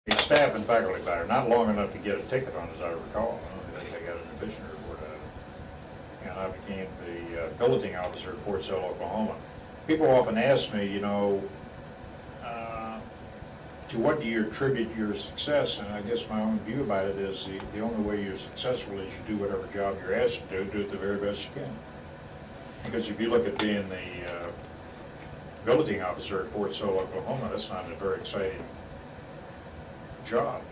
The staff and faculty matter, not long enough to get a ticket on, as I recall. I don't think they got an admission report out of it. And I became the billeting officer at Fort Sill, Oklahoma. People often ask me, to what do you attribute your success? And I guess my own view about it is the only way you're successful is you do whatever job you're asked to do it the very best you can. Because if you look at being the billeting officer at Fort Sill, Oklahoma, that's not a very exciting job.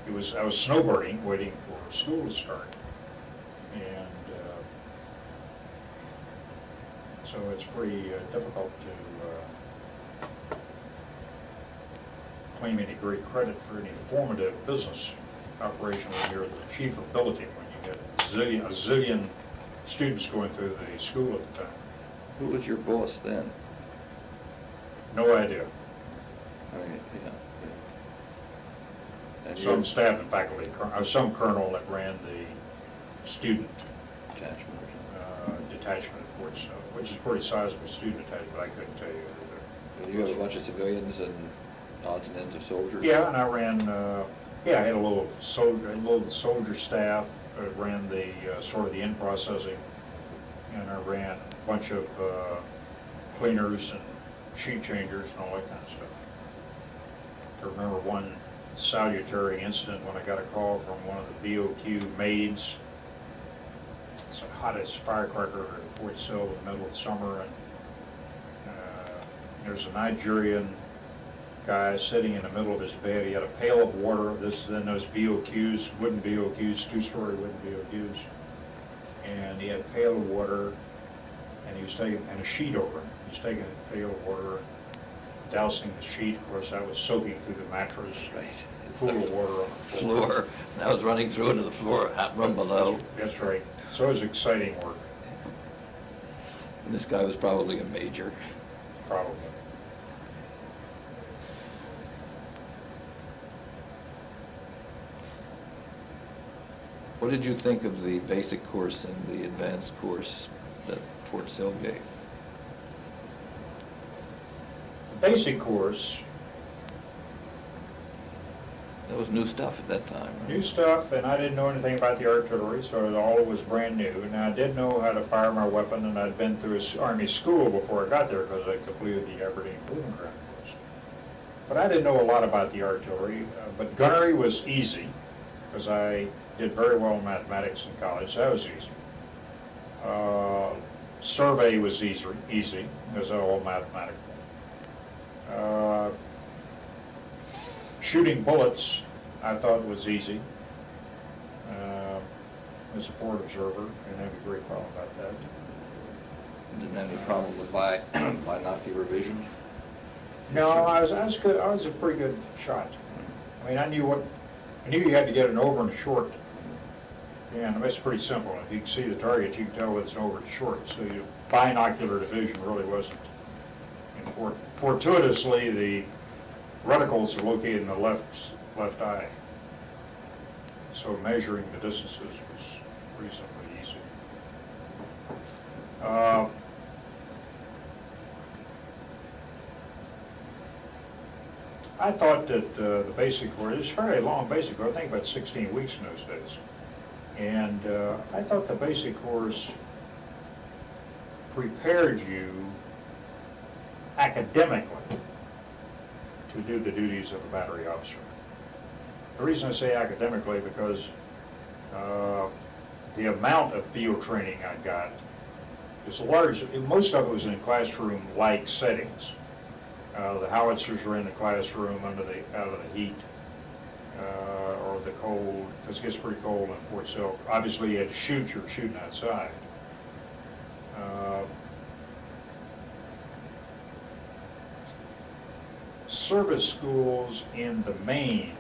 I was snowboarding, waiting for school to start, and so it's pretty difficult to claim any great credit for any formative business operation when you're the chief of billeting, when you get a zillion students going through the school at the time. Who was your boss then? No idea. Yeah. And Some your staff and faculty, some colonel that ran the student attachment or something. detachment at Fort Sill, which is pretty sizable student detachment, I couldn't tell you. Did you have a bunch of civilians and odds and ends of soldiers? Yeah, and I ran, I had a little soldier staff, ran the sort of the in processing, and I ran a bunch of cleaners and sheet changers and all that kind of stuff. I remember one salutary incident when I got a call from one of the BOQ maids. It's the hottest firecracker at Fort Sill in the middle of summer, and there's a Nigerian guy sitting in the middle of his bed. He had a pail of water. This is in those BOQs, wooden BOQs, two-story wooden BOQs, and he had a pail of water, and he was taking, and a sheet over him. He was taking a pail of water, dousing the sheet. Of course, that was soaking through the mattress. Right. Pool of water on the Floor. That was running through into the floor, room below. That's right. So it was exciting work, And this guy was probably a major. probably. What did you think of the basic course and the advanced course that Fort Sill gave? The basic course, That was new stuff at that time, right? new stuff, and I didn't know anything about the artillery, so all was brand new. Now, I did know how to fire my weapon, and I'd been through Army school before I got there because I completed the Aberdeen Proving Ground course. But I didn't know a lot about the artillery, but gunnery was easy because I did very well in mathematics in college. That was easy. Survey was easy because they're all mathematical. Shooting bullets, I thought was easy. As a port observer, I didn't have a great problem about that. Didn't have any problem with binocular vision? No, I was good. I was a pretty good shot. I mean, I knew you had to get an over and a short. And that's pretty simple. If you can see the target, you can tell whether it's an over and short. So your binocular division really wasn't important. Fortuitously, the reticles are located in the left eye. So measuring the distances was reasonably easy. I thought that the basic course, it was a fairly long basic course, I think about 16 weeks in those days. And I thought the basic course prepared you academically to do the duties of a battery officer. The reason I say academically because the amount of field training I got was large. Most of it was in classroom-like settings. The howitzers were in the classroom out of the heat or the cold, because it gets pretty cold in Fort Sill. Obviously, you had to shoot. You were shooting outside. Service schools in the main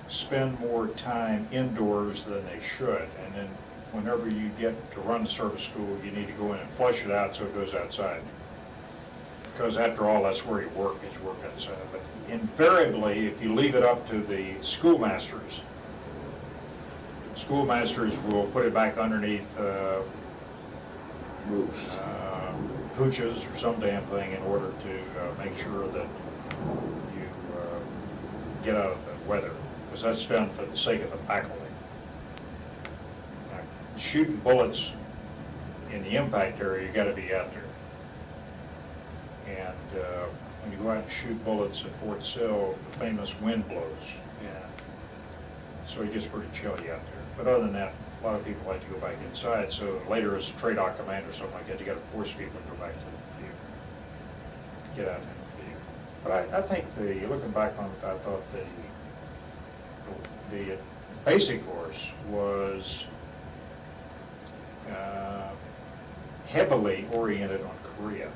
spend more time indoors than they should, and then whenever you get to run the service school, you need to go in and flush it out so it goes outside. Because after all, that's where you work, is you work outside. But invariably, if you leave it up to the schoolmasters will put it back underneath Roofs. hooches or some damn thing in order to make sure that you get out of the weather, because that's done for the sake of the faculty. Now, shooting bullets in the impact area, you got to be out there. And when you go out and shoot bullets at Fort Sill, the famous wind blows, and so it gets pretty chilly out there. But other than that, a lot of people like to go back inside, so later as a TRADOC commander or something like that, you got to force people to go back to the field, get out in the field. But I think looking back on it, I thought the basic course was heavily oriented on Korea.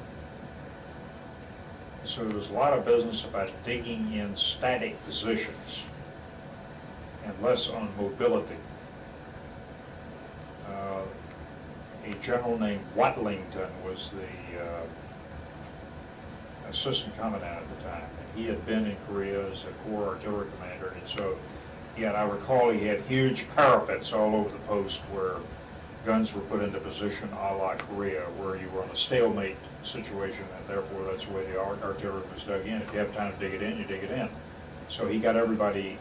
So there was a lot of business about digging in static positions and less on mobility. A general named Watlington was the assistant commandant at the time. And he had been in Korea as a Corps artillery commander, and so I recall he had huge parapets all over the post where guns were put into position a la Korea, where you were on a stalemate situation, and therefore that's the way the artillery was dug in. If you have time to dig it in, you dig it in. So he got everybody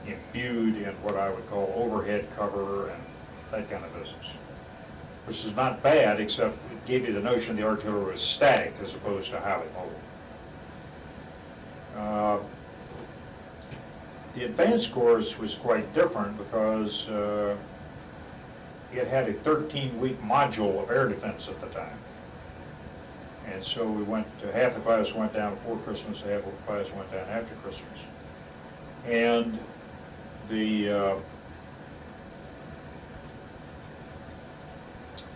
imbued in what I would call overhead cover and that kind of business, which is not bad, except it gave you the notion the artillery was static as opposed to highly mobile. The advanced course was quite different because it had a 13-week module of air defense at the time. And so we went, half the class went down before Christmas, half the class went down after Christmas. And the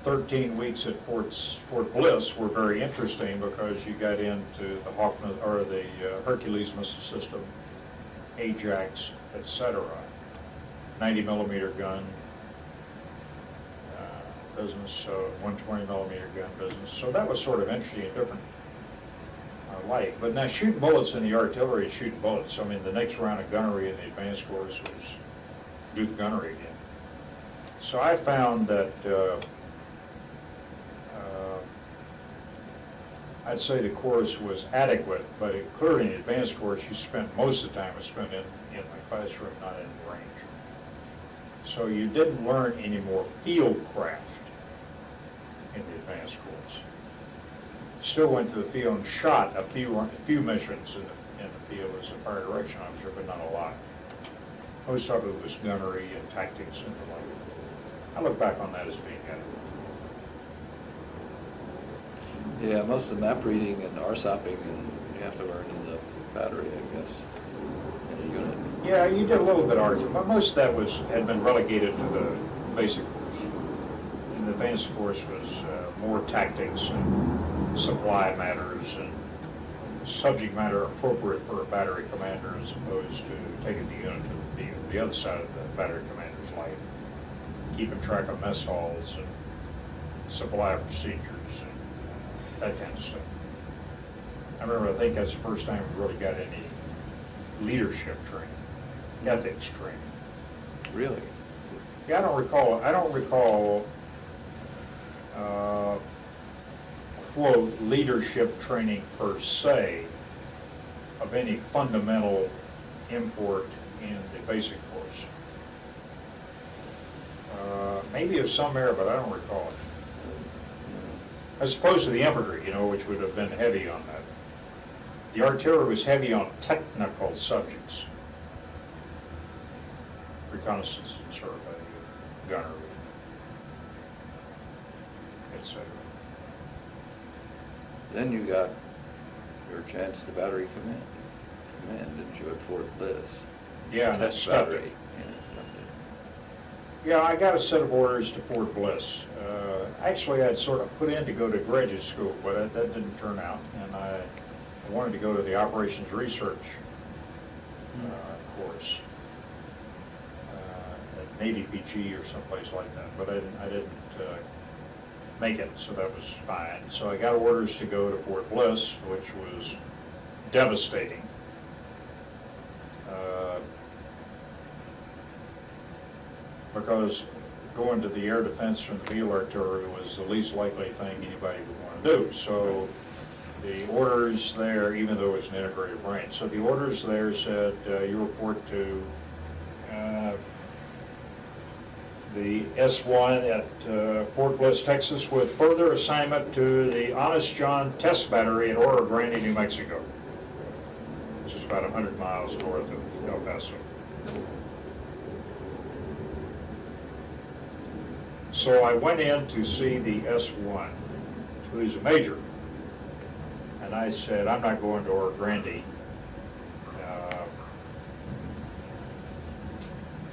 13 weeks at Fort Bliss were very interesting because you got into the Hawk, or the Hercules missile system, Ajax, etc. 90 millimeter gun business, 120 millimeter gun business. So that was sort of interesting and different light. But now shooting bullets in the artillery is shooting bullets. I mean, the next round of gunnery in the advanced course was do the gunnery again. So I found that I'd say the course was adequate, but clearly in the advanced course, you spent most of the time was spent in the classroom, not in the range. So you didn't learn any more field craft in the advanced course. Still went to the field and shot a few missions in the field as a fire direction officer, but not a lot. Most of it was gunnery and tactics and the like. I look back on that as being adequate. Yeah, most of the map reading and RSOPing, and you have to learn in the battery, I guess, in a unit. Yeah, you did a little bit of RSOP, but most of that had been relegated to the basic course. And the advanced course was more tactics and supply matters and subject matter appropriate for a battery commander as opposed to taking the unit to the field, the other side of the battery commander's life, keeping track of mess halls and supply procedures and that kind of stuff. I remember, I think that's the first time we really got any leadership training, ethics training. Really? Yeah, I don't recall, quote, leadership training per se of any fundamental import in the basic course. Maybe of some era, but I don't recall it. As opposed to the infantry, which would have been heavy on that. The artillery was heavy on technical subjects. Reconnaissance and survey, gunnery, etc. Then you got your chance to battery command, didn't you, at Fort Bliss? Yeah, and that's stuck. battery. Yeah, I got a set of orders to Fort Bliss. Actually, I'd sort of put in to go to graduate school, but that didn't turn out, and I wanted to go to the operations research course at Navy PG or someplace like that, but I didn't make it, so that was fine. So I got orders to go to Fort Bliss, which was devastating. Because going to the air defense from the field artillery was the least likely thing anybody would want to do. So the orders there, even though it was an integrated branch, so the orders there said you report to the S1 at Fort Bliss, Texas, with further assignment to the Honest John Test Battery at Oro Grande, New Mexico, which is about 100 miles north of El Paso. So I went in to see the S1, who's a major, and I said, I'm not going to Oro Grande.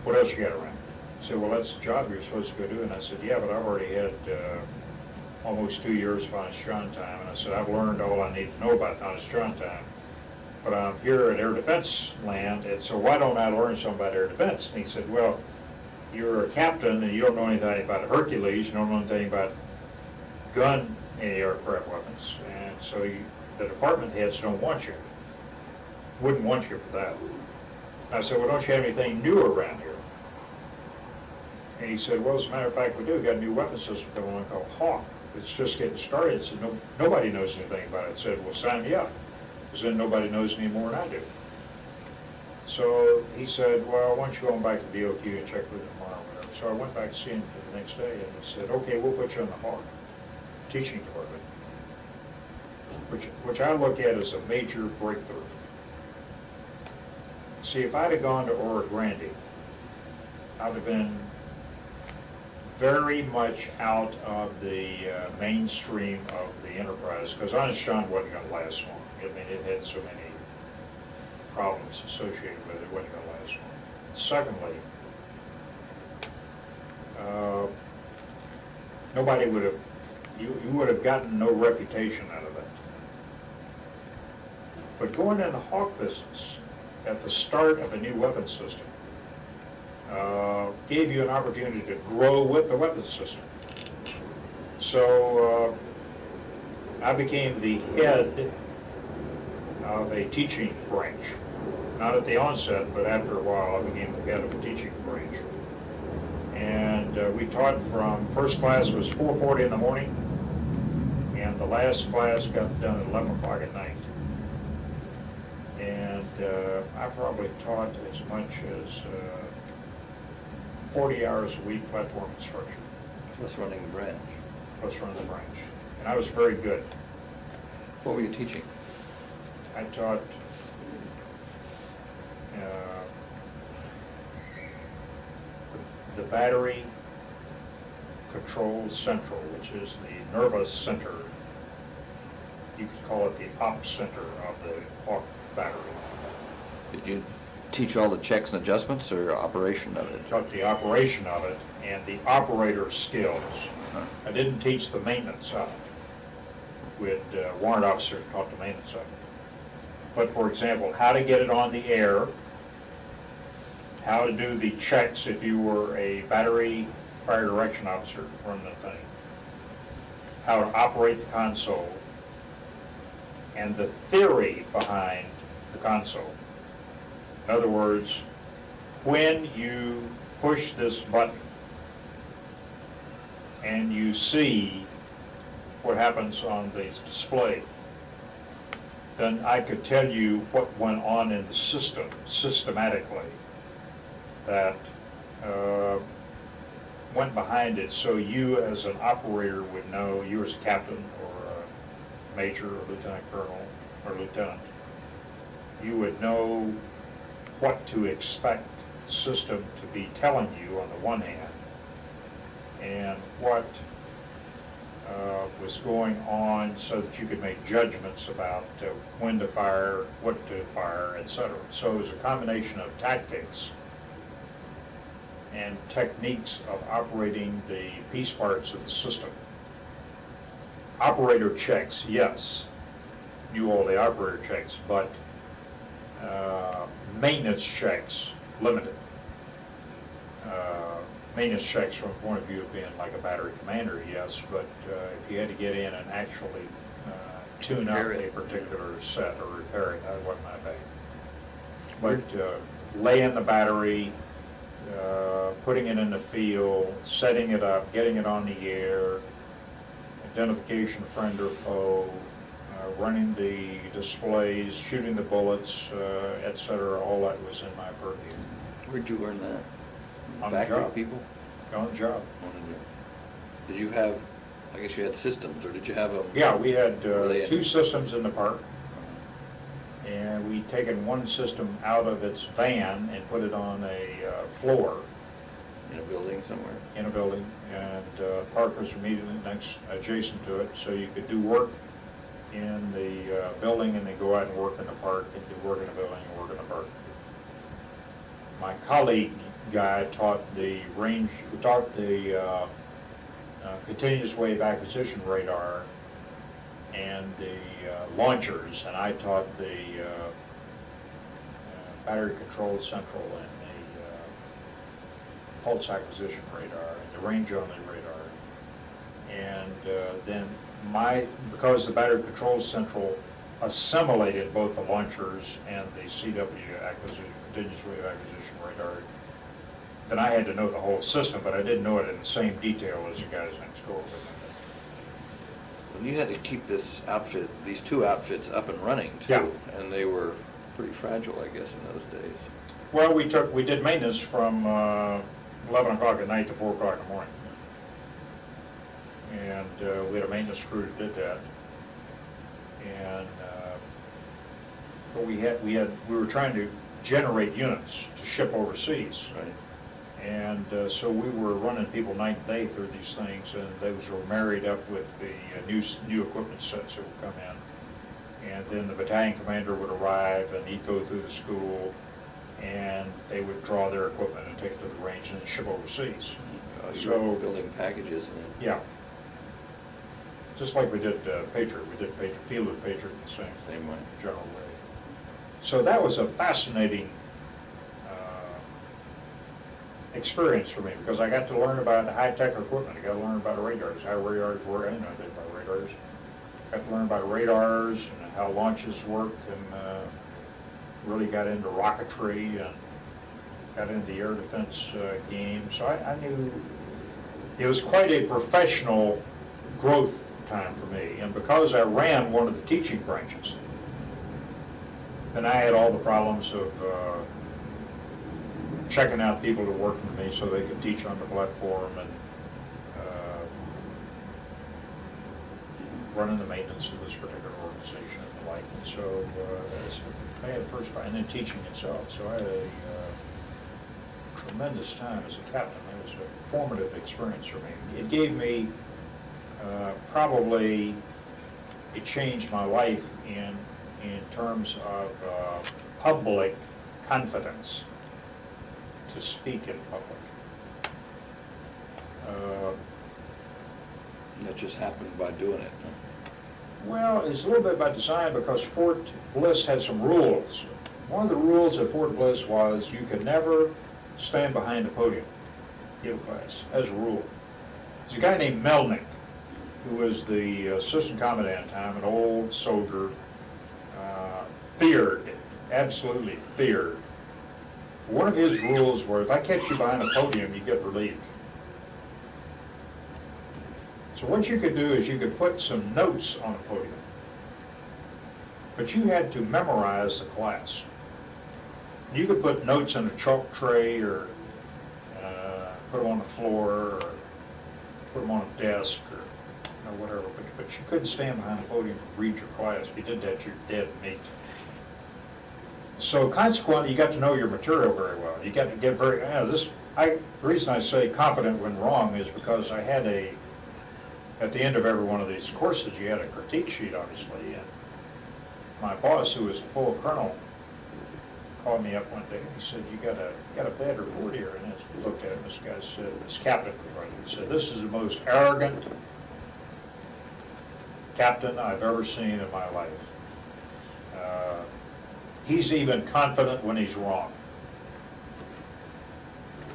What else you got around? He said, well, that's the job you're supposed to go do. And I said, yeah, but I've already had almost 2 years of Honest John time. And I said, I've learned all I need to know about Honest John time. But I'm here at Air Defense land, and so why don't I learn something about air defense? And he said, well, you're a captain and you don't know anything about Hercules, you don't know anything about gun anti-aircraft weapons. And so the department heads don't want you. Wouldn't want you for that. I said, well, don't you have anything new around here? And he said, well, as a matter of fact, we do. We've got a new weapon system coming along called Hawk. It's just getting started. So nobody knows anything about it. I said, well, sign me up. Because then nobody knows any more than I do. So he said, well, why don't you go on back to DOQ and check with him tomorrow or whatever. So I went back to see him for the next day, and he said, okay, we'll put you on the Hawk teaching department, which I look at as a major breakthrough. See, if I'd have gone to Oro Grande, I'd have been very much out of the mainstream of the enterprise, because Honest John wasn't going to last long. I mean, it had so many problems associated with it, it wasn't going to last long. Secondly, nobody would have, you would have gotten no reputation out of it. But going in the Hawk business at the start of a new weapon system gave you an opportunity to grow with the weapon system. So I became the head of a teaching branch. Not at the onset, but after a while I became the head of a teaching branch. And we taught from, first class was 4:40 in the morning, and the last class got done at 11 o'clock at night. And I probably taught as much as 40 hours a week platform instruction. Plus running the branch. Plus running the branch. And I was very good. What were you teaching? I taught the battery control central, which is the nervous center. You could call it the op center of the Hawk battery. Did you teach all the checks and adjustments or operation of it? I taught the operation of it and the operator skills. Huh. I didn't teach the maintenance of it. With warrant officers taught the maintenance of it. But for example, how to get it on the air, how to do the checks if you were a battery fire direction officer running the thing, how to operate the console, and the theory behind the console. In other words, when you push this button and you see what happens on the display, then I could tell you what went on in the system systematically that went behind it, so you as an operator would know, you as a captain or a major or lieutenant colonel or lieutenant, you would know what to expect the system to be telling you on the one hand, and what was going on so that you could make judgments about when to fire, what to fire, etc. So it was a combination of tactics and techniques of operating the piece parts of the system. Operator checks, yes, knew all the operator checks, but maintenance checks, limited. Maintenance checks from the point of view of being like a battery commander, yes, but if you had to get in and actually tune up a particular set or repair it, that wasn't my bag. But laying the battery, putting it in the field, setting it up, getting it on the air, identification of friend or foe, running the displays, shooting the bullets, et cetera, all that was in my purview. Where'd you learn that? On the Factory job. people? On the job. Did you have, I guess you had systems, or did you have them? Yeah, we had Were they in- 2 systems in the park, and we'd taken one system out of its van and put it on a floor In a building somewhere? in a building, and the park was immediately next, adjacent to it, so you could do work in the building and then go out and work in the park, and do work in the building and work in the park. My colleague guy taught the continuous wave acquisition radar and the launchers, and I taught the battery controlled central and the pulse acquisition radar and the range only radar. And then because the battery controlled central assimilated both the launchers and the CW continuous wave acquisition radar, then I had to know the whole system, but I didn't know it in the same detail as the guys next door with me. And you had to keep this outfit, these 2 outfits up and running too. Yeah. And they were pretty fragile, I guess, in those days. Well, we did maintenance from 11 o'clock at night to 4 o'clock in the morning. And we had a maintenance crew that did that. And but we were trying to generate units to ship overseas. Right. And so we were running people night and day through these things, and those were married up with the new equipment sets that would come in. And then the battalion commander would arrive, and he'd go through the school, and they would draw their equipment and take it to the range and then ship overseas. You were building packages and then... Yeah. Just like we did Patriot. We did Patriot, fielded Patriot in the Same way. general way. So that was a fascinating experience for me, because I got to learn about the high-tech equipment. I got to learn about radars, how radars work. I didn't know anything about radars. Got to learn about radars and how launches work, and really got into rocketry and got into the air defense game. So I knew it was quite a professional growth time for me. And because I ran one of the teaching branches, then I had all the problems of checking out people to work for me so they could teach on the platform, and running the maintenance of this particular organization and the like. And so I had first, and then teaching itself. So I had a tremendous time as a captain. It was a formative experience for me. It gave me probably, it changed my life in terms of public confidence to speak in public. That just happened by doing it. Well, it's a little bit by design, because Fort Bliss had some rules. One of the rules at Fort Bliss was you could never stand behind the podium, give a class, as a rule. There's a guy named Melnick, who was the assistant commandant at the time, an old soldier, feared, absolutely feared. One of his rules were, if I catch you behind a podium, you get relieved. So what you could do is you could put some notes on a podium, but you had to memorize the class. You could put notes in a chalk tray, or put them on the floor, or put them on a desk, or whatever, but you couldn't stand behind the podium and read your class. If you did that, you're dead meat. So consequently, you got to know your material very well. You got to get very, the reason I say confident when wrong is because I had at the end of every one of these courses, you had a critique sheet, obviously, and my boss, who was a full colonel, called me up one day and he said, you got a bad report here. And as we looked at it, this guy said, this captain was right, he said, this is the most arrogant captain I've ever seen in my life. He's even confident when he's wrong.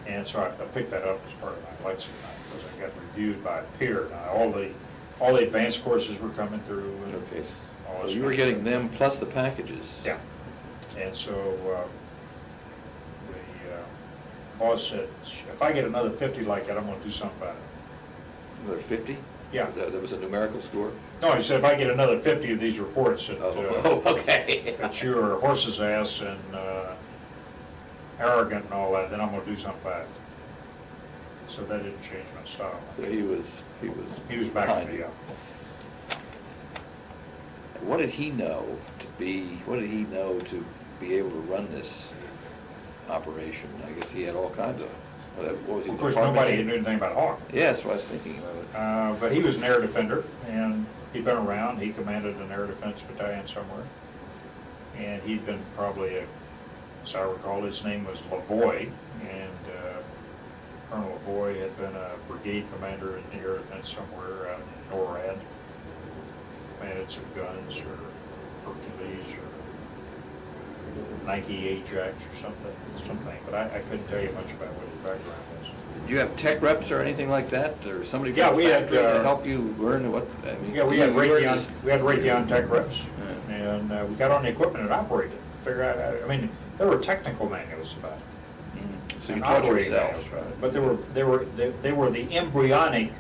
And so I picked that up as part of my lexicon, because I got reviewed by a peer. Now, all the advanced courses were coming through. And Okay. all So this you were kind of getting stuff. them plus the packages. Yeah. And so boss said, if I get another 50 like that, I'm gonna do something about it. Another 50? Yeah. There was a numerical score? No, he said, if I get another 50 of these reports that, Oh, okay. that you're a horse's ass and arrogant and all that, then I'm gonna do something about it. So that didn't change my style. So he was back behind to me, you. yeah. What did he know to be able to run this operation? I guess he had all kinds of, what was he? Of course, department nobody head? knew anything about Hawk. Yeah, that's what I was thinking of it. But he was an air defender, and he'd been around. He commanded an air defense battalion somewhere. And he'd been probably, as I recall, his name was Lavoie, and Colonel Lavoie had been a brigade commander in the air defense somewhere out in NORAD. Commanded some guns, or Hercules, or Nike Ajax, or something. But I couldn't tell you much about what his background was. Did you have tech reps or anything like that, or somebody Yeah, from the we had, factory to help you learn what, I mean? Yeah, we had you learned Raytheon, this- we had Raytheon tech reps, Yeah. and we got on the equipment and operated. Figure out, I mean, there were technical manuals about it. So you and taught operating manuals yourself? about it. But they were the embryonic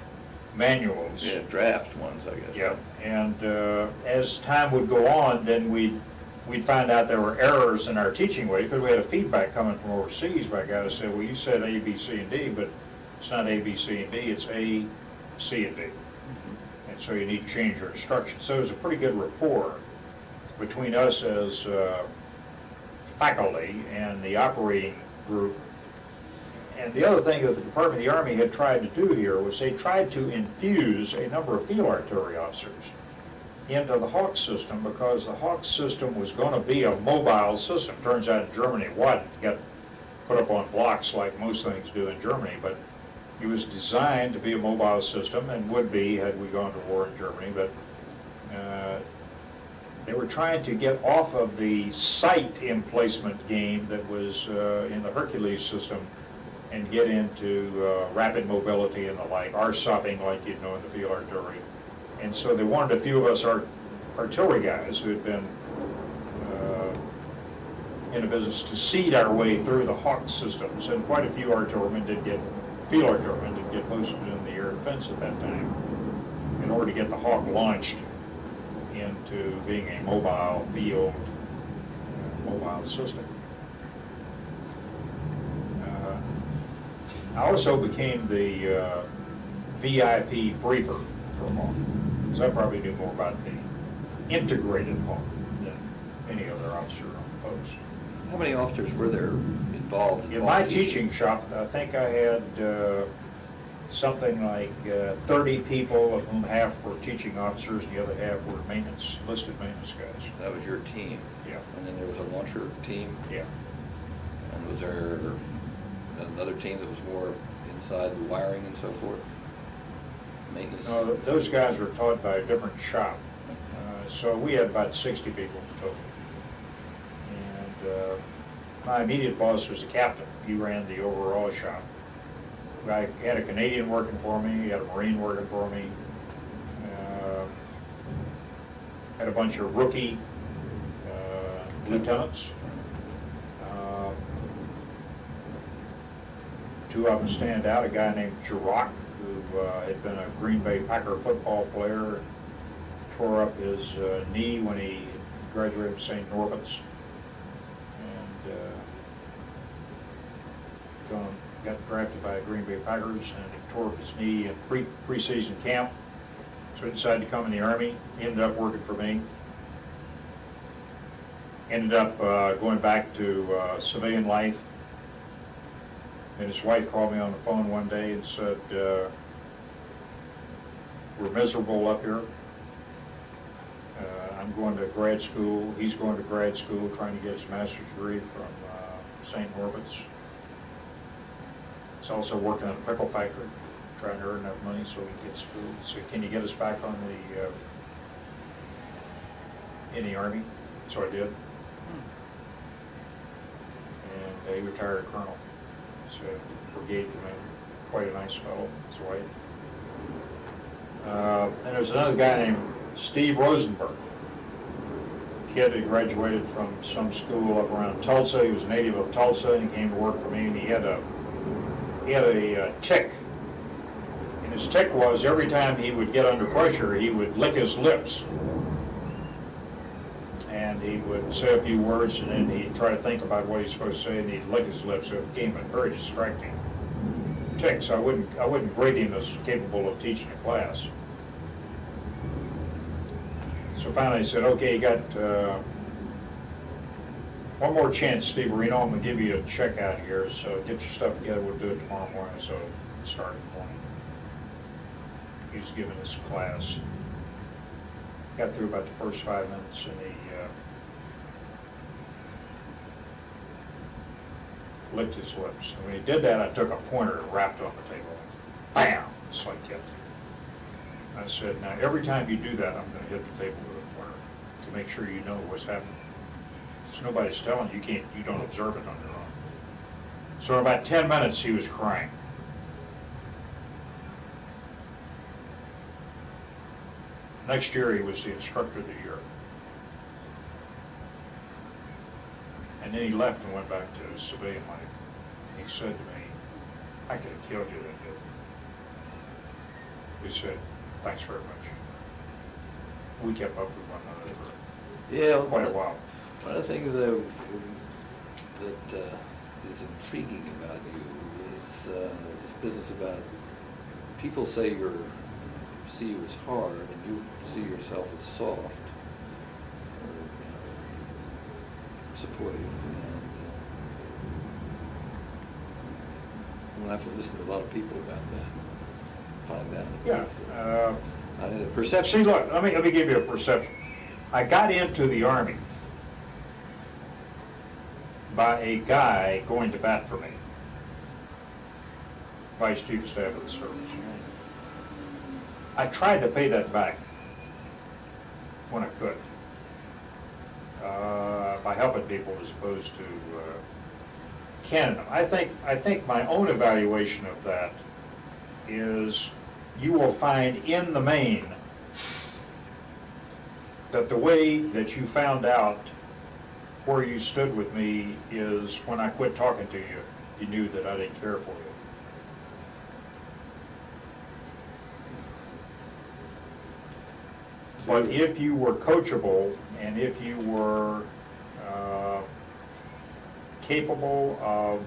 manuals. Yeah, draft ones, I guess. Yeah, and as time would go on, then we'd find out there were errors in our teaching way, because we had a feedback coming from overseas by a guy who said, well, you said A, B, C, and D, but it's not A, B, C, and D, it's A, C, and D. And so you need to change your instructions. So there's a pretty good rapport between us as faculty and the operating group. And the other thing that the Department of the Army had tried to do here was they tried to infuse a number of field artillery officers into the Hawk system, because the Hawk system was going to be a mobile system. Turns out in Germany it wasn't. It got put up on blocks like most things do in Germany, but it was designed to be a mobile system, and would be had we gone to war in Germany. But they were trying to get off of the sight emplacement game that was in the Hercules system and get into rapid mobility and the like, RSOPing like you'd know in the field artillery. And so they wanted a few of us artillery guys who had been in the business to seed our way through the Hawk systems, and quite a few artillerymen did get, field artillerymen did get posted in the air defense at that time in order to get the Hawk launched into being a mobile field, mobile system. I also became the VIP briefer for Hawk, because I probably knew more about the integrated Hawk than any other officer on the post. How many officers were there involved? In my teaching shop, I think I had something like 30 people, of whom half were teaching officers, and the other half were enlisted maintenance guys. That was your team? Yeah. And then there was a launcher team? Yeah. And was there another team that was more inside the wiring and so forth? Maintenance? No, those guys were taught by a different shop. So we had about 60 people in total. And my immediate boss was a captain. He ran the overall shop. I had a Canadian working for me, had a Marine working for me, had a bunch of rookie lieutenants. Two of them stand out, a guy named Girock, who had been a Green Bay Packer football player, tore up his knee when he graduated from St. Norbert's, and got drafted by the Green Bay Packers, and he tore up his knee in pre-season camp, so he decided to come in the Army. He ended up working for me. Ended up going back to civilian life. And his wife called me on the phone one day and said, we're miserable up here. I'm going to grad school. He's going to grad school, trying to get his master's degree from St. Norbert's. He's also working in a pickle factory, trying to earn enough money so he can get school. So can you get us back on in the Army? So I did. And he retired colonel. He's a brigade commander, quite a nice fellow, his wife. And there's another guy named Steve Rosenberg. Kid who graduated from some school up around Tulsa. He was a native of Tulsa, and he came to work for me, and he had a a tick. And his tick was every time he would get under pressure, he would lick his lips. And he would say a few words, and then he'd try to think about what he's supposed to say, and he'd lick his lips. So it became a very distracting tick. So I wouldn't grade him as capable of teaching a class. So finally I said, okay, you got one more chance, Steve Reno. I'm going to give you a check out here, so get your stuff together. We'll do it tomorrow morning. So it started in the morning. He was giving this class. Got through about the first 5 minutes, and he licked his lips. And when he did that, I took a pointer and rapped on the table. Bam! It's like that. I said, now every time you do that, I'm going to hit the table with a pointer to make sure you know what's happening. So nobody's telling you, you don't observe it on your own. So in about 10 minutes, he was crying. Next year, he was the instructor of the year. And then he left and went back to civilian life. He said to me, I could have killed you that day. He said, thanks very much. We kept up with one another for quite a while. One of the things that is intriguing about you is this business about people say see you as hard and you see yourself as soft or supportive. And we'll have to listen to a lot of people about that. Find that. Yeah. Perception. See, look, let me give you a perception. I got into the Army by a guy going to bat for me, Vice Chief of Staff of the Service. I tried to pay that back when I could, by helping people as opposed to canning them. I think my own evaluation of that is you will find in the main that the way that you found out where you stood with me is when I quit talking to you, you knew that I didn't care for you. But if you were coachable and if you were capable of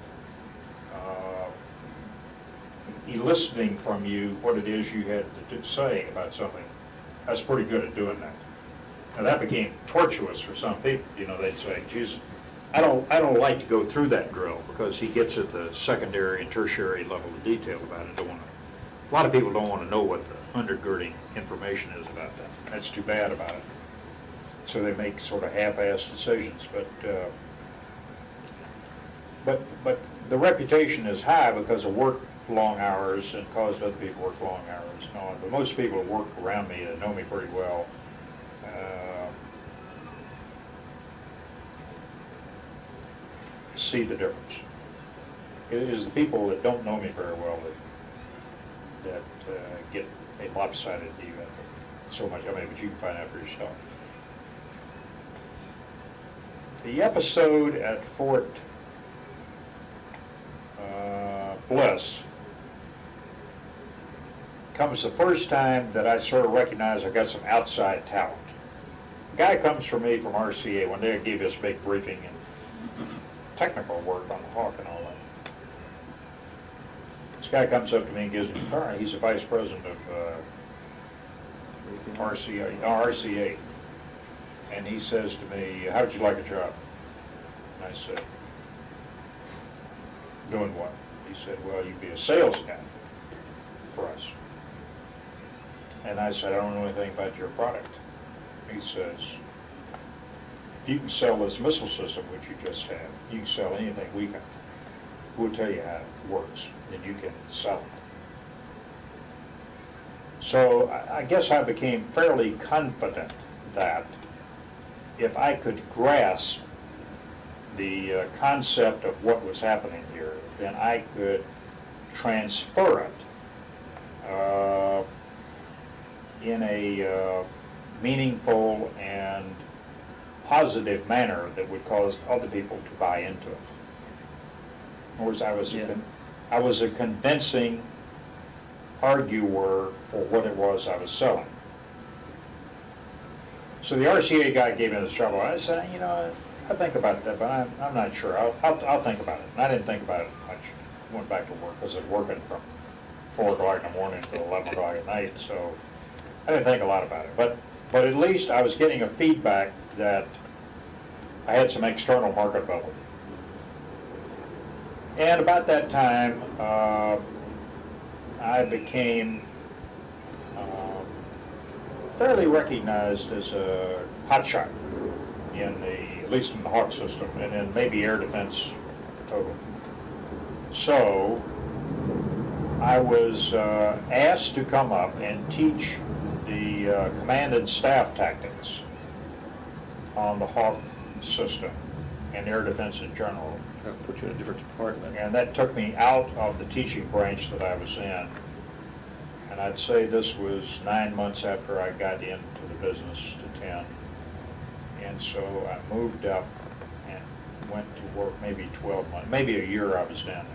eliciting from you what it is you had to say about something, I was pretty good at doing that. Now that became tortuous for some people. You know, they'd say, "Geez, I don't like to go through that drill because he gets at the secondary and tertiary level of detail about it. A lot of people don't want to know what the undergirding information is about that. That's too bad about it. So they make sort of half-assed decisions. But the reputation is high because of work long hours and caused other people to work long hours and all. But most people who work around me that know me pretty well see the difference. It is the people that don't know me very well that get a lopsided view of it. So much, but you can find out for yourself. The episode at Fort Bliss comes the first time that I sort of recognize I got some outside talent. The guy comes from me from RCA. One day I gave this big briefing and technical work on the Hawk and all that. This guy comes up to me and gives me a car. He's the vice president of RCA. And he says to me, "How would you like a job?" And I said, "Doing what?" He said, "Well, you'd be a sales guy for us." And I said, "I don't know anything about your product." He says, "If you can sell this missile system, which you just have, you can sell anything we got. We'll tell you how it works, and you can sell it." So I guess I became fairly confident that if I could grasp the concept of what was happening here, then I could transfer it in a meaningful and positive manner that would cause other people to buy into it. In other words, I was a convincing arguer for what it was I was selling. So the RCA guy gave me this trouble. I said, you know, I think about that, but I'm not sure. I'll think about it. And I didn't think about it much. Went back to work because I was working from 4 o'clock in the morning till 11 o'clock at night, so I didn't think a lot about it. But at least I was getting a feedback that I had some external marketability. And about that time, I became fairly recognized as a hotshot at least in the Hawk system, and in maybe air defense total. So I was asked to come up and teach the command and staff tactics on the Hawk system and air defense in general. That put you in a different department. And that took me out of the teaching branch that I was in. And I'd say this was 9 months after I got into the business to 10. And so I moved up and went to work maybe 12 months, maybe a year I was down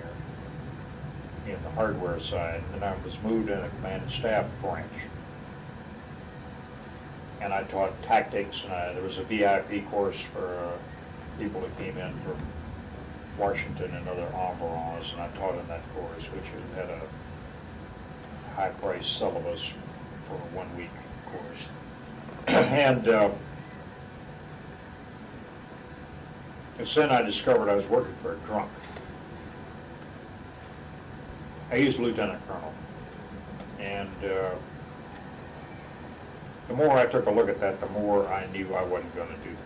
there in the hardware side. And then I was moved in a command and staff branch. And I taught tactics, and there was a VIP course for people that came in from Washington and other environs, and I taught in that course, which had a high-priced syllabus for a 1-week course. And then I discovered I was working for a drunk. I used lieutenant colonel, and the more I took a look at that, the more I knew I wasn't going to do that.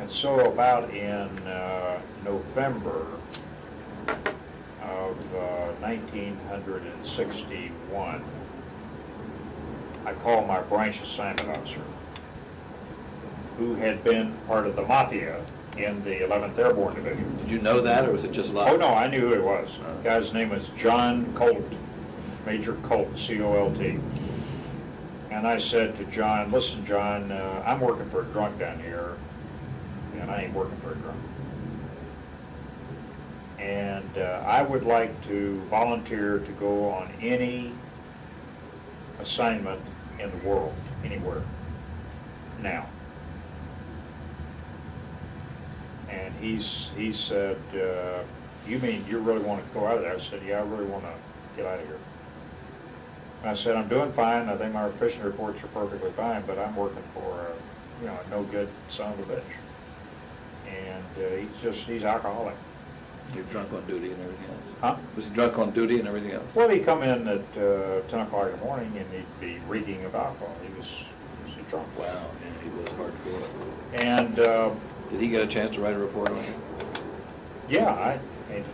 And so about in November of 1961, I called my branch assignment officer, who had been part of the Mafia in the 11th Airborne Division. Did you know that, or was it just luck? Oh, no, I knew who he was. The guy's name was John Colt, Major Colt, C-O-L-T. And I said to John, listen, John, I'm working for a drunk down here, and I ain't working for a drunk. And I would like to volunteer to go on any assignment in the world, anywhere, now. And he said, you mean you really want to go out of there? I said, yeah, I really want to get out of here. And I said, I'm doing fine. I think my fishing reports are perfectly fine, but I'm working for a no-good son of a bitch. And he's alcoholic. You're drunk on duty and everything else? Huh? Was he drunk on duty and everything else? Well, he'd come in at 10 o'clock in the morning and he'd be reeking of alcohol. He was a drunk. Wow, yeah, he was hardcore. And did he get a chance to write a report on it? yeah,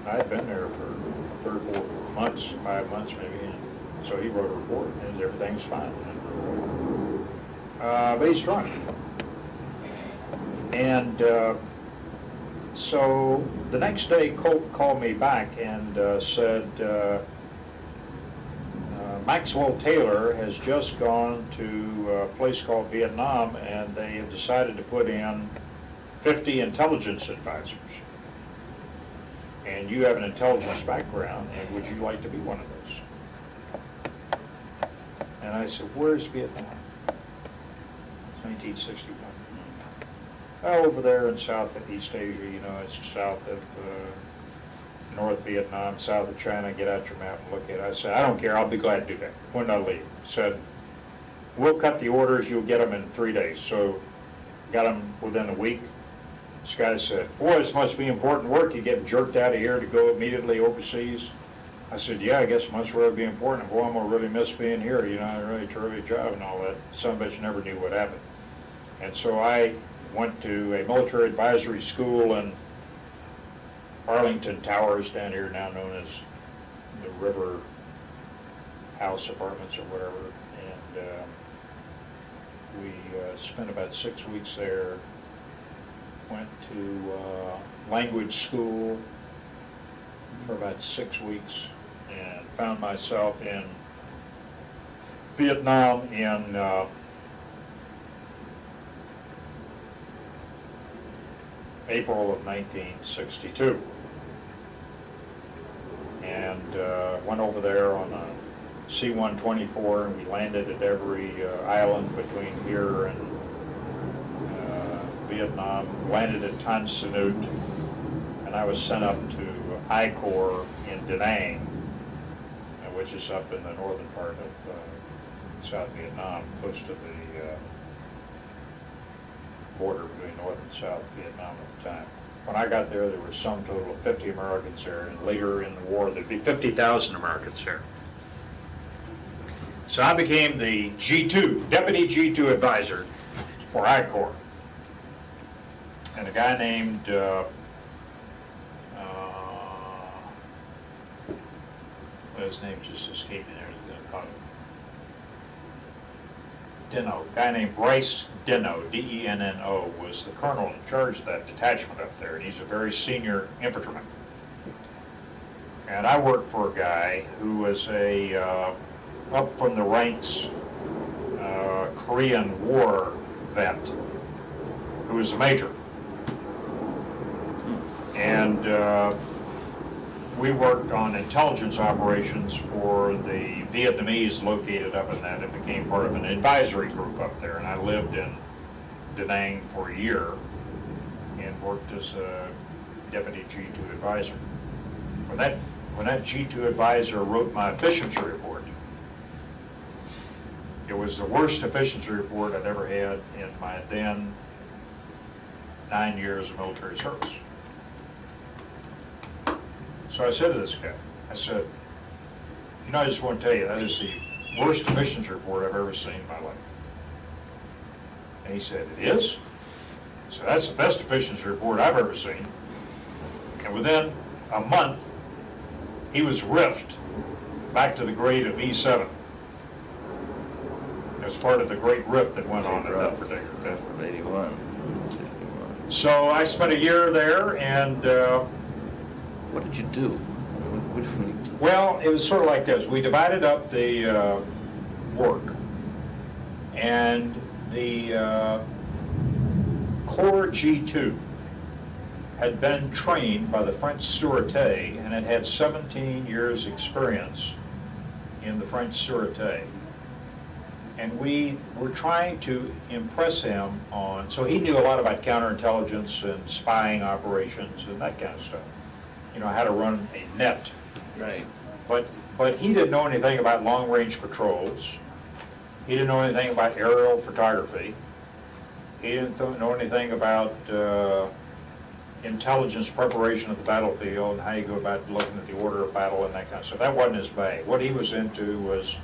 I'd been there for 3 or 4 months, 5 months maybe, and so he wrote a report and everything's fine. But he's drunk. And so the next day, Colt called me back and said, Maxwell Taylor has just gone to a place called Vietnam, and they have decided to put in 50 intelligence advisors. And you have an intelligence background, and would you like to be one of those? And I said, where's Vietnam? 1961. Well, over there in South and East Asia, it's south of North Vietnam, south of China. Get out your map and look at it. I said, I don't care, I'll be glad to do that. When did I leave? Said, we'll cut the orders, you'll get them in 3 days. So, got them within a week. This guy said, boy, this must be important work. You get jerked out of here to go immediately overseas. I said, yeah, I guess it must really be important. Boy, I'm going to really miss being here. A really terrific job and all that. Some of us never knew what happened. And so I went to a military advisory school in Arlington Towers down here, now known as the River House Apartments or whatever. And we spent about 6 weeks there. Went to language school for about 6 weeks and found myself in Vietnam in April of 1962. and went over there on a C-124, and we landed at every island between here and Vietnam, landed at Tan Son Nhut, and I was sent up to I Corps in Da Nang, which is up in the northern part of South Vietnam, close to the border between North and South Vietnam at the time. When I got there, there were some total of 50 Americans there, and later in the war, there'd be 50,000 Americans there. So I became the G2, Deputy G2 Advisor for I Corps. And a guy named his name just escaped me there. Denno, a guy named Bryce Denno, D-E-N-N-O, was the colonel in charge of that detachment up there, and he's a very senior infantryman. And I worked for a guy who was a up from the ranks Korean War vet, who was a major. And we worked on intelligence operations for the Vietnamese located up in that. It became part of an advisory group up there, and I lived in Da Nang for a year and worked as a deputy G2 advisor. When that G2 advisor wrote my efficiency report, it was the worst efficiency report I'd ever had in my then 9 years of military service. So I said to this guy, I said, you know, I just want to tell you, that is the worst efficiency report I've ever seen in my life. And he said, it is? So that's the best efficiency report I've ever seen. And within a month, he was riffed back to the grade of E7. As part of the great rift that went on at that particular time. From 81. So I spent a year there, and what did you do? well, it was sort of like this. We divided up the work, and the Corps G2 had been trained by the French Sûreté and had had 17 years experience in the French Sûreté. And we were trying to impress him on, so he knew a lot about counterintelligence and spying operations and that kind of stuff. You know, how to run a net. Right. But he didn't know anything about long-range patrols. He didn't know anything about aerial photography. He didn't know anything about intelligence preparation of the battlefield and how you go about looking at the order of battle and that kind of stuff. That wasn't his bag. What he was into was,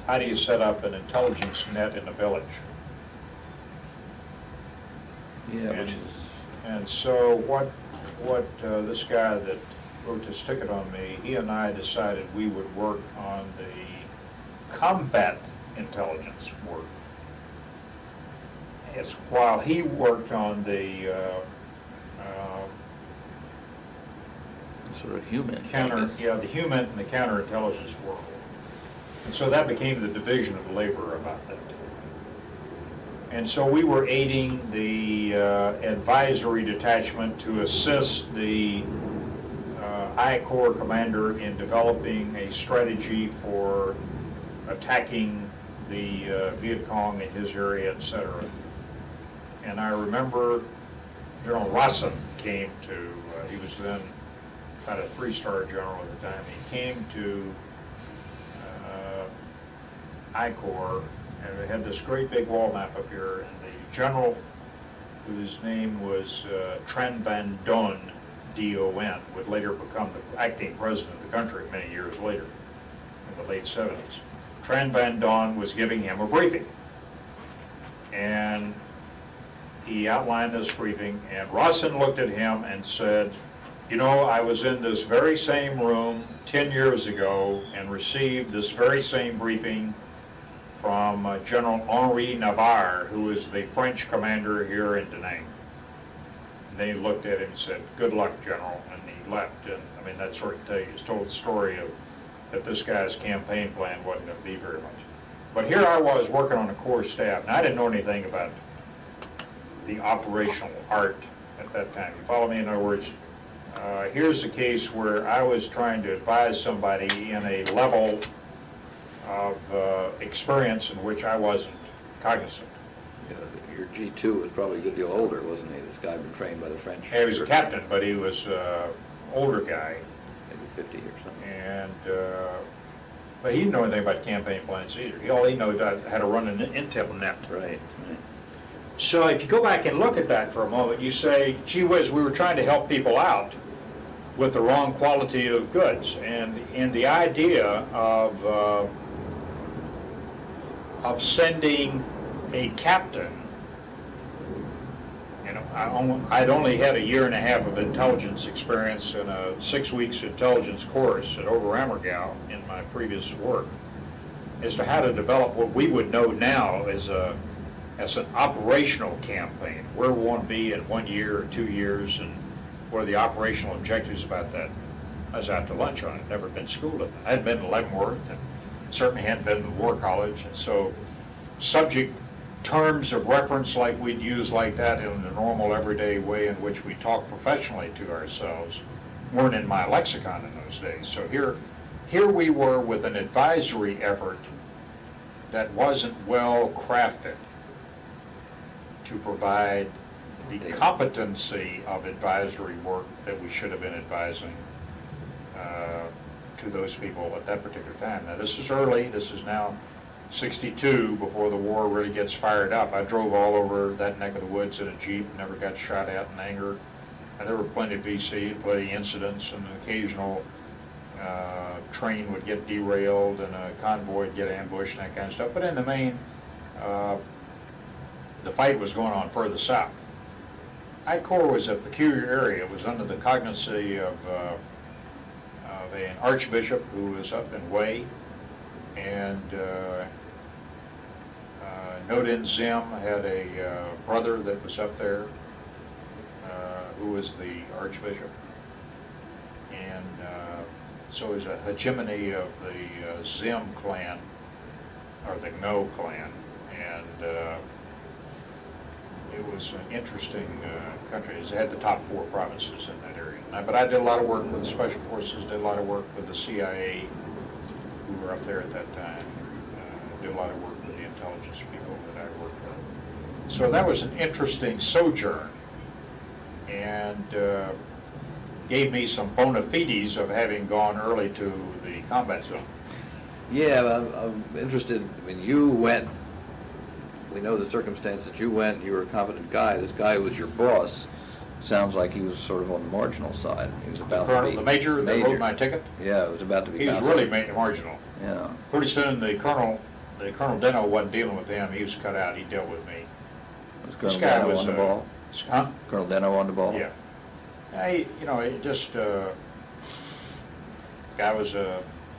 how do you set up an intelligence net in a village? Yeah, And, which is... and so what this guy that wrote this ticket on me, he and I decided we would work on the combat intelligence work. It's while he worked on the sort of human. the human and the counterintelligence world. And so that became the division of labor about that. And so we were aiding the advisory detachment to assist the I Corps commander in developing a strategy for attacking the Viet Cong in his area, etc. And I remember General Russell came to, he was then about a 3-star general at the time. He came to I Corps, and we had this great big wall map up here, and the general, whose name was Tran Van Don, D-O-N, would later become the acting president of the country many years later, in the late 70s. Tran Van Don was giving him a briefing, and he outlined this briefing, and Rawson looked at him and said, you know, I was in this very same room 10 years ago and received this very same briefing from General Henri Navarre, who is the French commander here in Da Nang. And they looked at him and said, good luck, General, and he left. And I mean, that sort of told the story of that this guy's campaign plan wasn't going to be very much. But here I was working on a Corps staff, and I didn't know anything about the operational art at that time. You follow me? In other words, Here's a case where I was trying to advise somebody in a level of experience in which I wasn't cognizant. Yeah, your G2 was probably a good deal older, wasn't he? This guy had been trained by the French. He was a captain, but he was an older guy. Maybe 50 or something. And, but he didn't know anything about campaign plans either. All he knew how to run an intel net. Right. So if you go back and look at that for a moment, you say, gee whiz, we were trying to help people out with the wrong quality of goods. And the idea of sending a captain, you know, I'd only had a year and a half of intelligence experience in a 6 weeks intelligence course at Oberammergau in my previous work, as to how to develop what we would know now as an operational campaign. Where we want to be in 1 year or 2 years, and what are the operational objectives about that. I was out to lunch on it, never been schooled in it. I hadn't been to Leavenworth, and certainly hadn't been to the War College, and so subject terms of reference like we'd use like that in the normal everyday way in which we talk professionally to ourselves weren't in my lexicon in those days. So here we were with an advisory effort that wasn't well crafted to provide the competency of advisory work that we should have been advising to those people at that particular time. Now this is early, this is now 62, before the war really gets fired up. I drove all over that neck of the woods in a Jeep, never got shot at in anger. And there were plenty of VC, plenty of incidents, and an occasional train would get derailed and a convoy would get ambushed and that kind of stuff. But in the main, the fight was going on further south. I Corps was a peculiar area. It was under the cognizance of an archbishop who was up in Way, and Nodin Zim had a brother that was up there who was the archbishop, and so it was a hegemony of the Zim clan, or the No clan, and it was an interesting country. It had the top 4 provinces in that area. But I did a lot of work with the Special Forces, did a lot of work with the CIA, who were up there at that time. Did a lot of work with the intelligence people that I worked with. So that was an interesting sojourn, and gave me some bona fides of having gone early to the combat zone. Yeah, I'm interested. I mean, you went. We know the circumstance that you went. You were a competent guy. This guy who was your boss sounds like he was sort of on the marginal side. He was about Colonel, to be the major that wrote my ticket. Yeah, it was about to be. He was really marginal. Yeah. Pretty soon the Colonel Deno wasn't dealing with him. He was cut out. He dealt with me. Was Colonel This guy Deno was on the ball? Huh? Colonel Deno on the ball? Yeah. It just guy was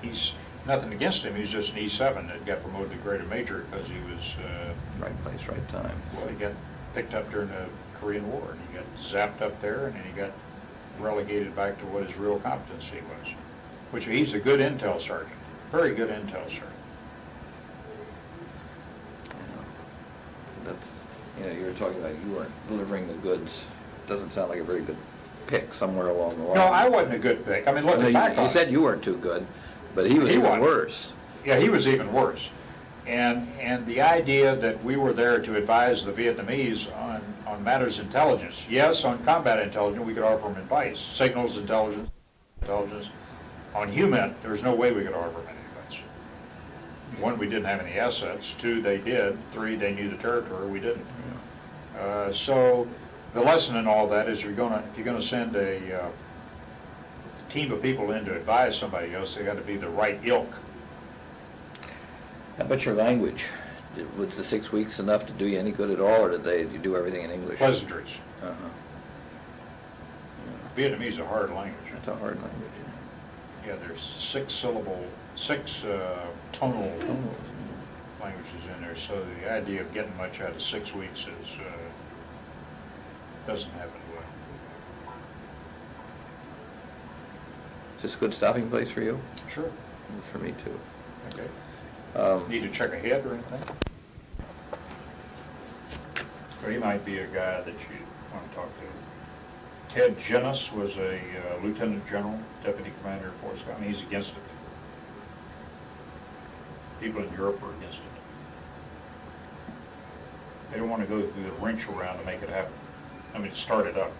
he's nothing against him. He's just an E7 that got promoted to Greater Major because he was Right place, right time. well, he got picked up during the Korean War, and he got zapped up there, and then he got relegated back to what his real competency was, which he's a good intel sergeant, very good intel sergeant. That's, you were talking about you weren't delivering the goods. Doesn't sound like a very good pick somewhere along the line. No, I wasn't a good pick. I mean, looking back on You it, said you weren't too good, but he was even wasn't. worse. Yeah, he was even worse. And the idea that we were there to advise the Vietnamese on matters intelligence. Yes, on combat intelligence, we could offer them advice. Signals intelligence. On human, there was no way we could offer them any advice. 1, we didn't have any assets. 2, they did. 3, they knew the territory. We didn't. So the lesson in all that is if you're going to send a team of people in to advise somebody else, they got to be the right ilk. How about your language? Was the 6 weeks enough to do you any good at all, or did you do everything in English? Pleasantries. Uh-huh. Vietnamese is a hard language. That's a hard language. Yeah, there's 6 tonal languages in there, so the idea of getting much out of 6 weeks is doesn't happen well. Is this a good stopping place for you? Sure. For me too. Okay. Need to check ahead or anything? Or he might be a guy that you want to talk to. Ted Jennis was a lieutenant general, deputy commander of Fort Scott. I mean, he's against it. People in Europe are against it. They don't want to go through the wrench around to make it happen. I mean, start it up.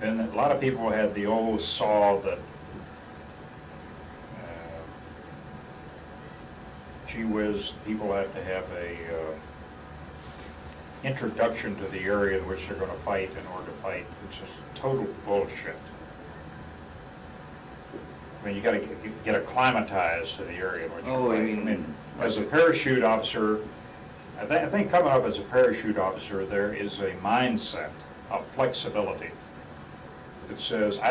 And a lot of people had the old saw that, gee whiz, people have to have a introduction to the area in which they're going to fight in order to fight, which is total bullshit. I mean, you got to get acclimatized to the area in which you're fighting. I mean, as a parachute officer, I think coming up as a parachute officer, there is a mindset of flexibility that says, I